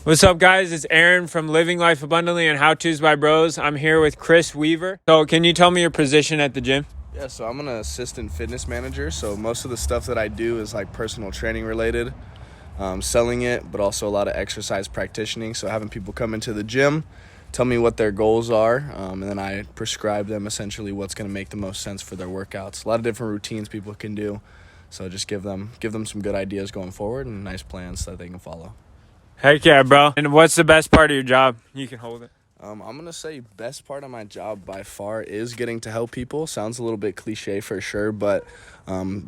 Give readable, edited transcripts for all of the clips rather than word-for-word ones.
What's up, guys? It's Aaron from Living Life Abundantly and How To's by Bros. I'm here with Chris Weaver. So can you tell me your position at the gym? Yeah, so I'm an assistant fitness manager. So most of the stuff that I do is like personal training related, selling it, but also a lot of exercise practicing. So having people come into the gym, tell me what their goals are, and then I prescribe them essentially what's going to make the most sense for their workouts. A lot of different routines people can do. So just give them some good ideas going forward and nice plans that they can follow. Heck yeah, bro. And what's the best part of your job? You can hold it. I'm going to say best part of my job by far is getting to help people. Sounds a little bit cliche for sure, but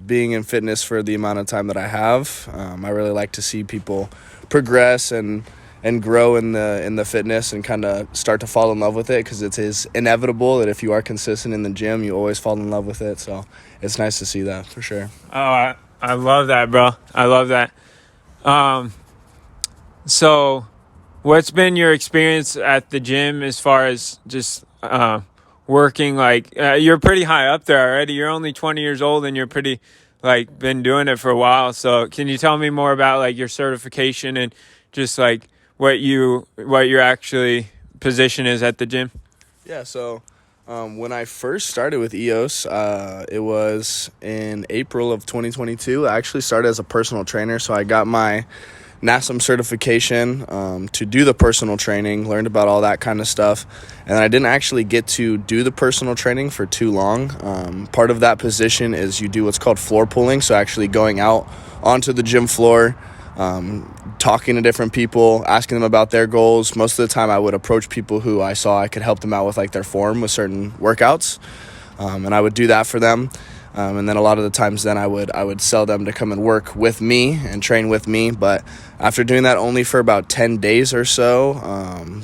being in fitness for the amount of time that I have, I really like to see people progress and grow in the fitness and kind of start to fall in love with it, because it is inevitable that if you are consistent in the gym, you always fall in love with it. So it's nice to see that for sure. Oh, I love that, bro. I love that. So what's been your experience at the gym as far as just working? Like, you're pretty high up there already. You're only 20 years old and you're pretty, like, been doing it for a while. So can you tell me more about, like, your certification and just, like, what your actually position is at the gym? Yeah, so when I first started with EOS, it was in April of 2022. I actually started as a personal trainer, so I got my NASM certification to do the personal training, learned about all that kind of stuff, and I didn't actually get to do the personal training for too long. Part of that position is you do what's called floor pulling, so actually going out onto the gym floor, talking to different people, asking them about their goals. Most of the time I would approach people who I saw I could help them out with like their form with certain workouts, and I would do that for them. And then a lot of the times then I would sell them to come and work with me and train with me. But after doing that only for about 10 days or so,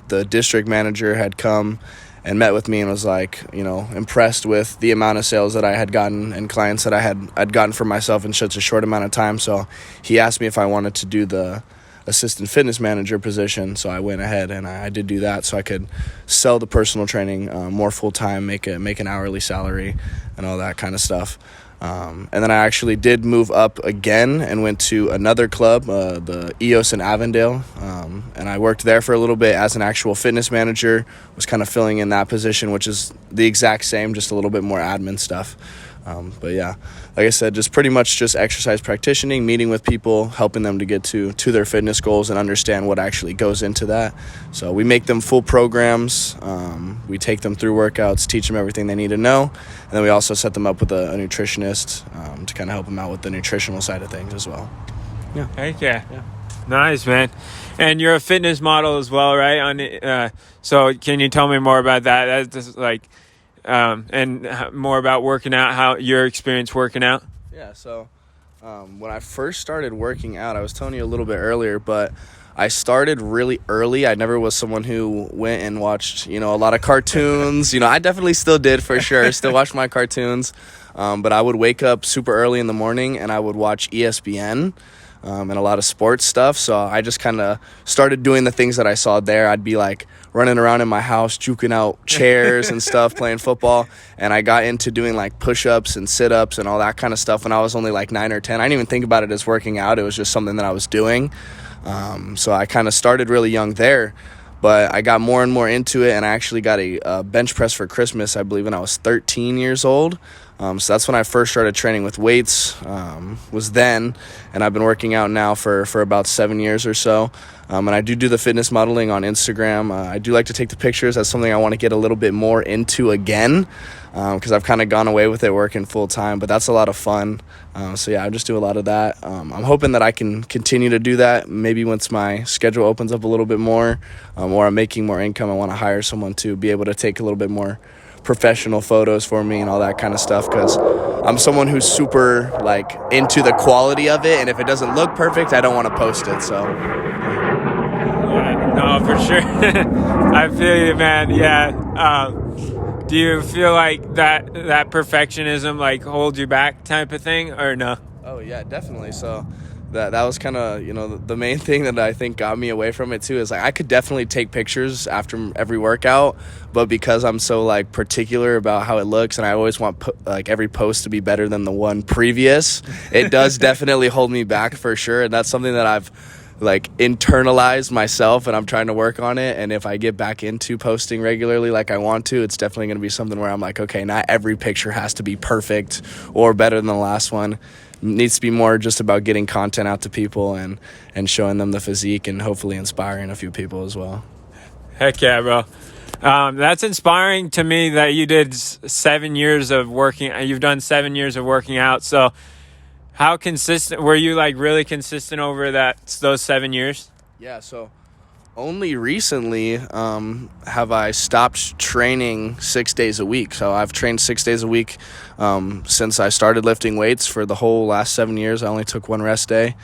the district manager had come and met with me and was like, impressed with the amount of sales that I had gotten and clients that I'd gotten for myself in such a short amount of time. So he asked me if I wanted to do the assistant fitness manager position. So I went ahead and I did do that so I could sell the personal training more full-time, make an hourly salary and all that kind of stuff. And then I actually did move up again and went to another club, the EOS in Avondale. And I worked there for a little bit as an actual fitness manager, was kind of filling in that position, which is the exact same, just a little bit more admin stuff. But yeah, like I said, just pretty much just exercise practicing, meeting with people, helping them to get to their fitness goals and understand what actually goes into that. So we make them full programs. We take them through workouts, teach them everything they need to know. And then we also set them up with a nutritionist to kind of help them out with the nutritional side of things as well. Yeah. Heck yeah. Nice, man. And you're a fitness model as well, right? So can you tell me more about that? That's just like... and more about working out, how your experience working out. Yeah, so when I first started working out, I was telling you a little bit earlier, but I started really early. I never was someone who went and watched, a lot of cartoons. I definitely still did for sure, still watched my cartoons, but I would wake up super early in the morning and I would watch ESPN. And a lot of sports stuff. So I just kind of started doing the things that I saw there. I'd be like running around in my house, juking out chairs and stuff, playing football. And I got into doing like push-ups and sit-ups and all that kind of stuff when I was only like 9 or 10. I didn't even think about it as working out. It was just something that I was doing. So I kind of started really young there. But I got more and more into it, and I actually got a bench press for Christmas, I believe, when I was 13 years old. So that's when I first started training with weights, was then, and I've been working out now for about 7 years or so. And I do the fitness modeling on Instagram. I do like to take the pictures. That's something I want to get a little bit more into again, because I've kind of gone away with it working full time, but that's a lot of fun. So yeah, I just do a lot of that. I'm hoping that I can continue to do that. Maybe once my schedule opens up a little bit more, or I'm making more income, I want to hire someone to be able to take a little bit more professional photos for me and all that kind of stuff, because I'm someone who's super like into the quality of it, and if it doesn't look perfect, I don't want to post it. So yeah, no, for sure. I feel you, man. Yeah. Do you feel like that perfectionism like holds you back type of thing, or no? Oh yeah, definitely. So that was kind of, the main thing that I think got me away from it too, is like I could definitely take pictures after every workout, but because I'm so like particular about how it looks and I always want like every post to be better than the one previous, it does definitely hold me back for sure. And that's something that I've like internalized myself, and I'm trying to work on it. And if I get back into posting regularly like I want to, it's definitely going to be something where I'm like, okay, not every picture has to be perfect or better than the last one. It needs to be more just about getting content out to people and showing them the physique and hopefully inspiring a few people as well. Heck yeah, bro. That's inspiring to me that you did 7 years of working. You've done 7 years of working out. So how consistent were you, like really consistent over those 7 years? Yeah, so only recently have I stopped training 6 days a week. So I've trained 6 days a week since I started lifting weights for the whole last 7 years. I only took one rest day.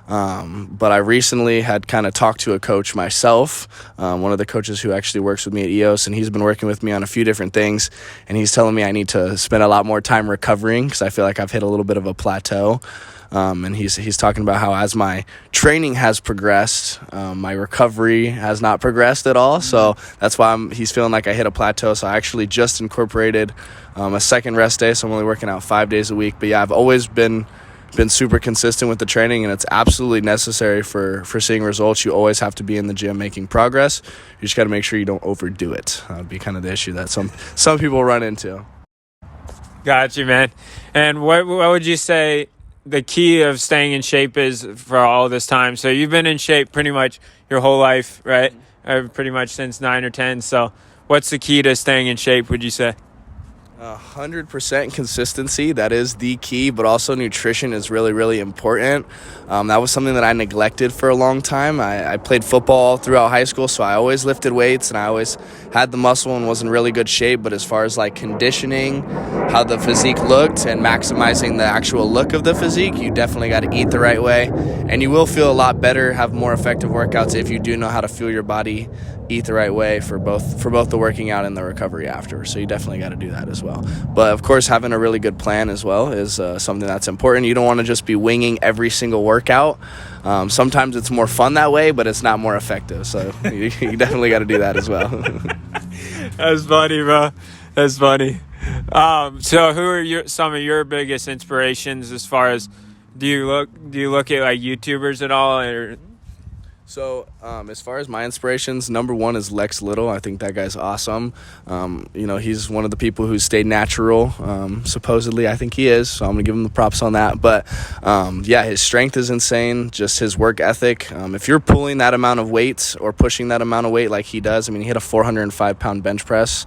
But I recently had kind of talked to a coach myself, one of the coaches who actually works with me at EOS, and he's been working with me on a few different things, and he's telling me I need to spend a lot more time recovering because I feel like I've hit a little bit of a plateau. And he's talking about how as my training has progressed, my recovery has not progressed at all. So that's why he's feeling like I hit a plateau. So I actually just incorporated a second rest day, so I'm only working out 5 days a week. But yeah, I've always been super consistent with the training, and it's absolutely necessary for seeing results. You always have to be in the gym making progress. You just got to make sure you don't overdo it. That would be kind of the issue that some people run into. Got you, man. And what would you say the key of staying in shape is for all this time? So you've been in shape pretty much your whole life, right? Pretty much since 9 or 10. So what's the key to staying in shape, would you say? 100% consistency. That is the key, but also nutrition is really, really important. That was something that I neglected for a long time. I played football throughout high school, so I always lifted weights and I always had the muscle and was in really good shape. But as far as like conditioning, how the physique looked, and maximizing the actual look of the physique, you definitely got to eat the right way. And you will feel a lot better, have more effective workouts if you do know how to fuel your body, eat the right way for both the working out and the recovery after. So you definitely got to do that as well. But of course, having a really good plan as well is something that's important. You don't want to just be winging every single workout. Sometimes it's more fun that way, but it's not more effective. So you definitely got to do that as well. That's funny, bro. That's funny. So who are some of your biggest inspirations as far as, do you look at like YouTubers at all, or? So as far as my inspirations, number one is Lex Little. I think that guy's awesome. He's one of the people who stayed natural, supposedly. I think he is, so I'm going to give him the props on that. But, his strength is insane, just his work ethic. If you're pulling that amount of weight or pushing that amount of weight like he does, I mean, he hit a 405-pound bench press.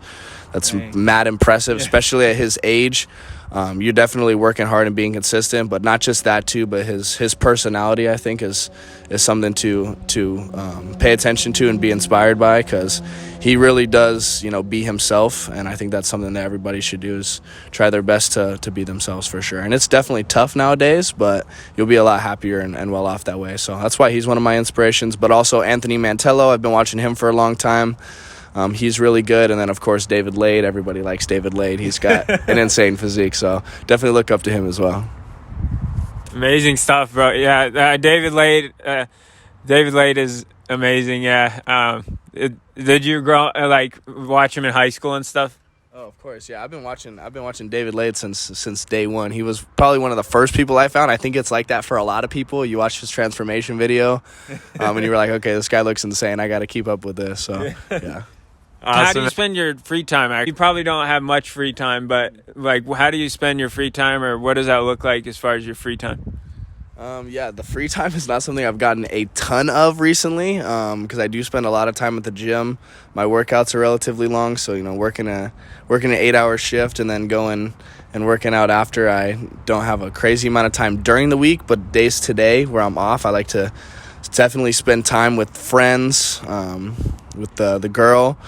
That's mad impressive, especially at his age. You're definitely working hard and being consistent, but not just that too, but his personality, I think, is something to pay attention to and be inspired by, because he really does, be himself. And I think that's something that everybody should do, is try their best to be themselves for sure. And it's definitely tough nowadays, but you'll be a lot happier and well off that way. So that's why he's one of my inspirations. But also Anthony Mantello, I've been watching him for a long time. He's really good. And then, of course, David Lade. Everybody likes David Lade. He's got an insane physique, so definitely look up to him as well. Amazing stuff, bro. Yeah, David Lade is amazing, yeah. Did you watch him in high school and stuff? Oh, of course, yeah. I've been watching David Lade since day one. He was probably one of the first people I found. I think it's like that for a lot of people. You watch his transformation video, and you were like, okay, this guy looks insane. I got to keep up with this. So, yeah. Awesome. How do you spend your free time? You probably don't have much free time, but how do you spend your free time, or what does that look like as far as your free time? The free time is not something I've gotten a ton of recently, because I do spend a lot of time at the gym. My workouts are relatively long, so working an 8-hour shift and then going and working out after. I don't have a crazy amount of time during the week, but days today where I'm off, I like to definitely spend time with friends, with the girl.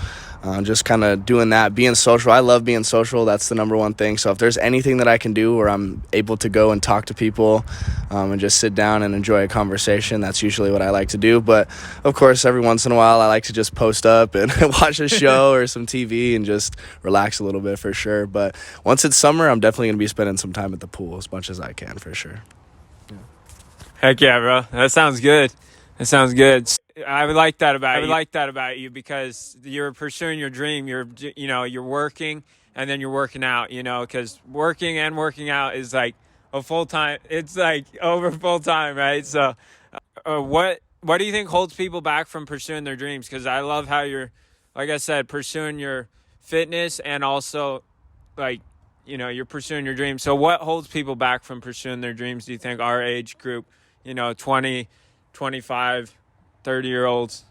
Just kind of doing that, being social. I love being social. That's the number one thing. So if there's anything that I can do where I'm able to go and talk to people, and just sit down and enjoy a conversation, that's usually what I like to do. But of course, every once in a while, I like to just post up and watch a show or some TV and just relax a little bit for sure. But once it's summer, I'm definitely going to be spending some time at the pool as much as I can for sure. Yeah. Heck yeah, bro. That sounds good. That sounds good. I would like that about you because you're pursuing your dream. You're working and then you're working out, because working and working out is like a full-time. It's like over full-time, right? So what what do you think holds people back from pursuing their dreams? Because I love how you're, like I said, pursuing your fitness and also, like, you're pursuing your dreams. So what holds people back from pursuing their dreams, do you think, our age group, 20, 25, 30-year-olds?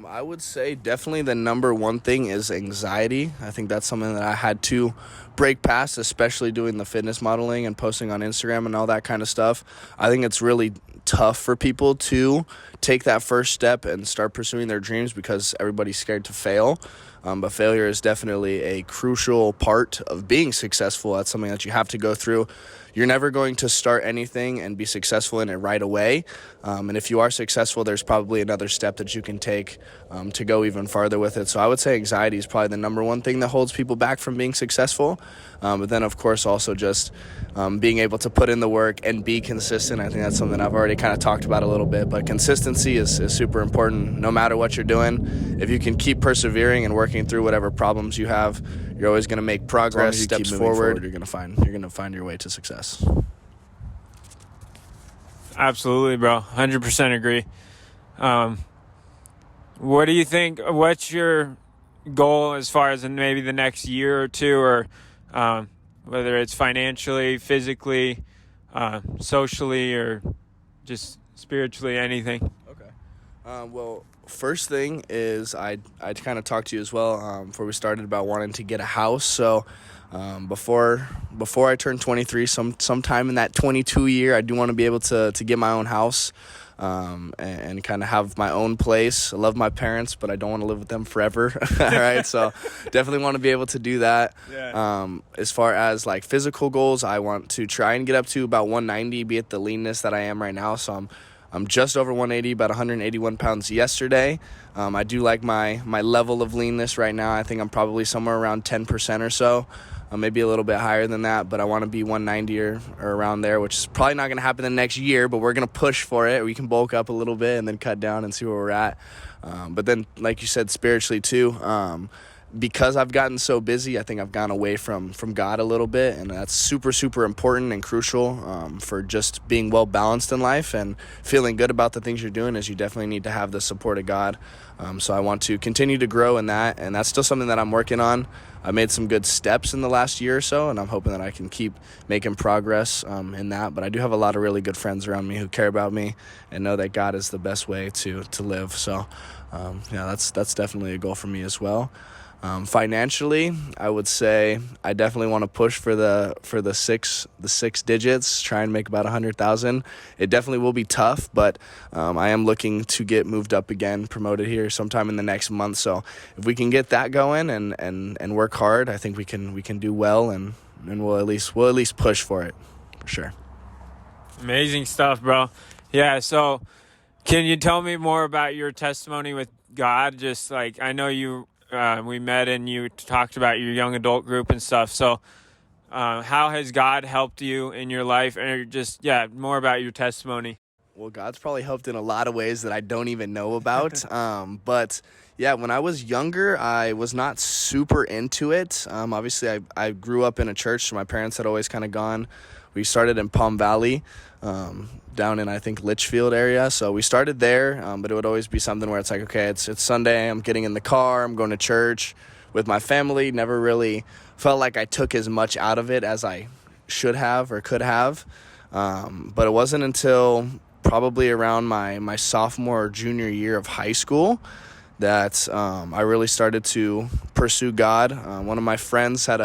I would say definitely the number one thing is anxiety. I think that's something that I had to break past, especially doing the fitness modeling and posting on Instagram and all that kind of stuff. I think it's really tough for people to take that first step and start pursuing their dreams because everybody's scared to fail. But failure is definitely a crucial part of being successful. That's something that you have to go through. You're never going to start anything and be successful in it right away. And if you are successful, there's probably another step that you can take to go even farther with it. So I would say anxiety is probably the number one thing that holds people back from being successful. But then, of course, also just being able to put in the work and be consistent. I think that's something I've already kind of talked about a little bit. But consistency is super important no matter what you're doing. If you can keep persevering and working through whatever problems you have, you're always going to make progress, steps forward. You're going to find your way to success. Absolutely, bro. 100% agree. What do you think? What's your goal as far as in maybe the next year or two, or whether it's financially, physically, socially, or just spiritually, anything? Okay. Well, first thing is I kind of talked to you as well before we started about wanting to get a house. So before I turn 23, sometime in that 22 year, I do want to be able to get my own house and kind of have my own place. I love my parents, but I don't want to live with them forever. All right, so definitely want to be able to do that. Yeah. As far as like physical goals, I want to try and get up to about 190, be at the leanness that I am right now. So I'm just over 180, about 181 pounds yesterday. I do like my level of leanness right now. I think I'm probably somewhere around 10% or so, maybe a little bit higher than that. But I want to be 190 or around there, which is probably not going to happen the next year, but we're going to push for it. We can bulk up a little bit and then cut down and see where we're at. But then, like you said, spiritually too, because I've gotten so busy, I think I've gone away from God a little bit, and that's super, super important and crucial for just being well balanced in life and feeling good about the things you're doing. Is you definitely need to have the support of God. So I want to continue to grow in that, and that's still something that I'm working on. I made some good steps in the last year or so, and I'm hoping that I can keep making progress in that. But I do have a lot of really good friends around me who care about me and know that God is the best way to live. So that's definitely a goal for me as well. Financially, I would say I definitely want to push for the six digits, try and make about 100,000. It definitely will be tough, but I am looking to get moved up again, promoted here sometime in the next month. So if we can get that going and work hard, I think we can do well, and we'll at least push for it for sure. Amazing stuff, bro. Yeah. So can you tell me more about your testimony with God? Just like, I know we met and you talked about your young adult group and stuff. So how has God helped you in your life? And just, more about your testimony. Well, God's probably helped in a lot of ways that I don't even know about. But yeah, when I was younger, I was not super into it. Obviously, I grew up in a church, so my parents had always kind of gone. We started in Palm Valley, down in, I think, Litchfield area. So we started there, but it would always be something where it's like, okay, it's Sunday, I'm getting in the car, I'm going to church with my family. Never really felt like I took as much out of it as I should have or could have. But it wasn't until probably around my sophomore or junior year of high school that I really started to pursue God. One of my friends had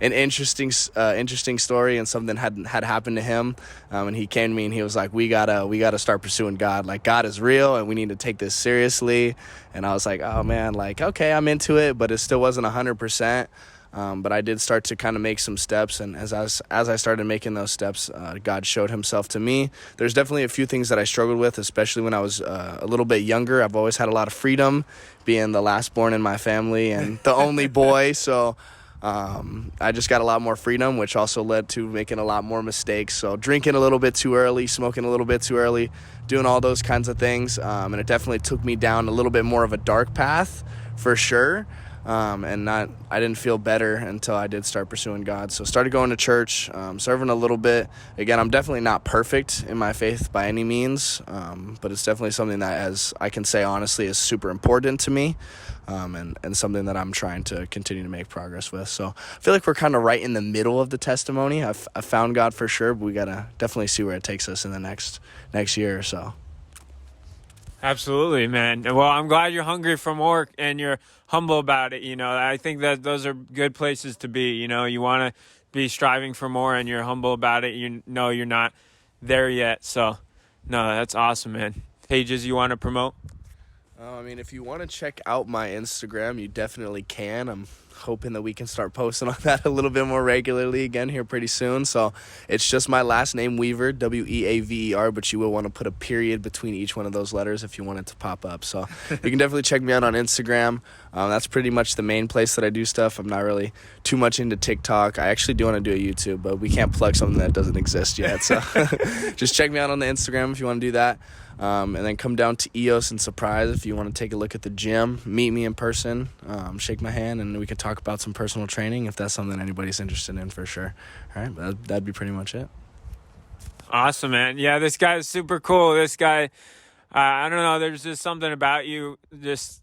an interesting story, and something had happened to him, and he came to me and he was like, we gotta start pursuing God. Like, God is real and we need to take this seriously. And I was like, oh man, like, okay, I'm into it, but it still wasn't 100%. But I did start to kind of make some steps, and as I started making those steps, God showed himself to me. There's definitely a few things that I struggled with, especially when I was a little bit younger. I've always had a lot of freedom, being the last born in my family and the only boy, so I just got a lot more freedom, which also led to making a lot more mistakes. So drinking a little bit too early, smoking a little bit too early, doing all those kinds of things, and it definitely took me down a little bit more of a dark path for sure. and I didn't feel better until I did start pursuing God. So started going to church, serving a little bit. Again, I'm definitely not perfect in my faith by any means, but it's definitely something that, as I can say honestly, is super important to me, and something that I'm trying to continue to make progress with. So I feel like we're kind of right in the middle of the testimony. I found God for sure, but we got to definitely see where it takes us in the next year or so. Absolutely, man. Well, I'm glad you're hungry for more and you're humble about it. I think that those are good places to be. You want to be striving for more and you're humble about it. You're not there yet. So, no, that's awesome, man. Pages you want to promote? If you want to check out my Instagram, you definitely can. I'm hoping that we can start posting on that a little bit more regularly again here pretty soon. So it's just my last name, Weaver, Weaver, but you will want to put a period between each one of those letters if you want it to pop up. So you can definitely check me out on Instagram. That's pretty much the main place that I do stuff. I'm not really too much into TikTok. I actually do want to do a YouTube, but we can't plug something that doesn't exist yet. So just check me out on the Instagram if you want to do that. And then come down to EOS and Surprise if you want to take a look at the gym, meet me in person, shake my hand, and we can talk about some personal training if that's something anybody's interested in for sure. All right, that'd be pretty much it. Awesome, man. Yeah, this guy is super cool. This guy, I don't know, there's just something about you, just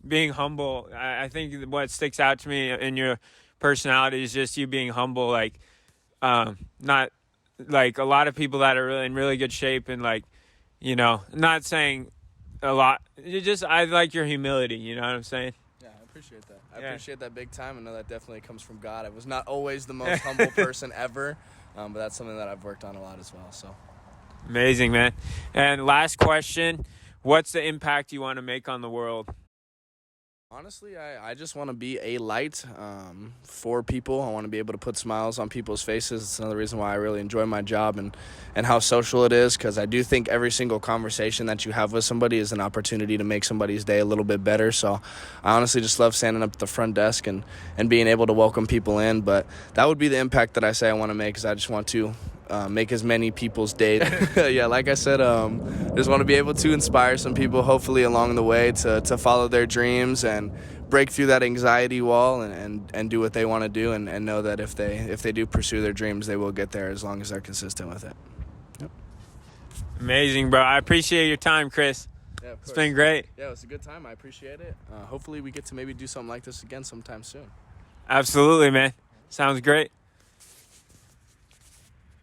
being humble. I think what sticks out to me in your personality is just you being humble, like not like a lot of people that are really in really good shape and like, not saying a lot. I like your humility, you know what I'm saying? Yeah, I appreciate that. I appreciate that big time. I know that definitely comes from God. I was not always the most humble person ever, but that's something that I've worked on a lot as well. So amazing, man. And last question, what's the impact you want to make on the world? Honestly, I just want to be a light for people. I want to be able to put smiles on people's faces. It's another reason why I really enjoy my job and how social it is, because I do think every single conversation that you have with somebody is an opportunity to make somebody's day a little bit better. So I honestly just love standing up at the front desk and being able to welcome people in. But that would be the impact that I say I want to make, is I just want to make as many people's days. Yeah, like I said, just want to be able to inspire some people, hopefully along the way, to follow their dreams and break through that anxiety wall and do what they want to do, and know that if they do pursue their dreams, they will get there as long as they're consistent with it. Yep. Amazing, bro. I appreciate your time, Chris. Yeah, of course. It's been great. Yeah, it was a good time. I appreciate it. Hopefully we get to maybe do something like this again sometime soon. Absolutely, man. Sounds great.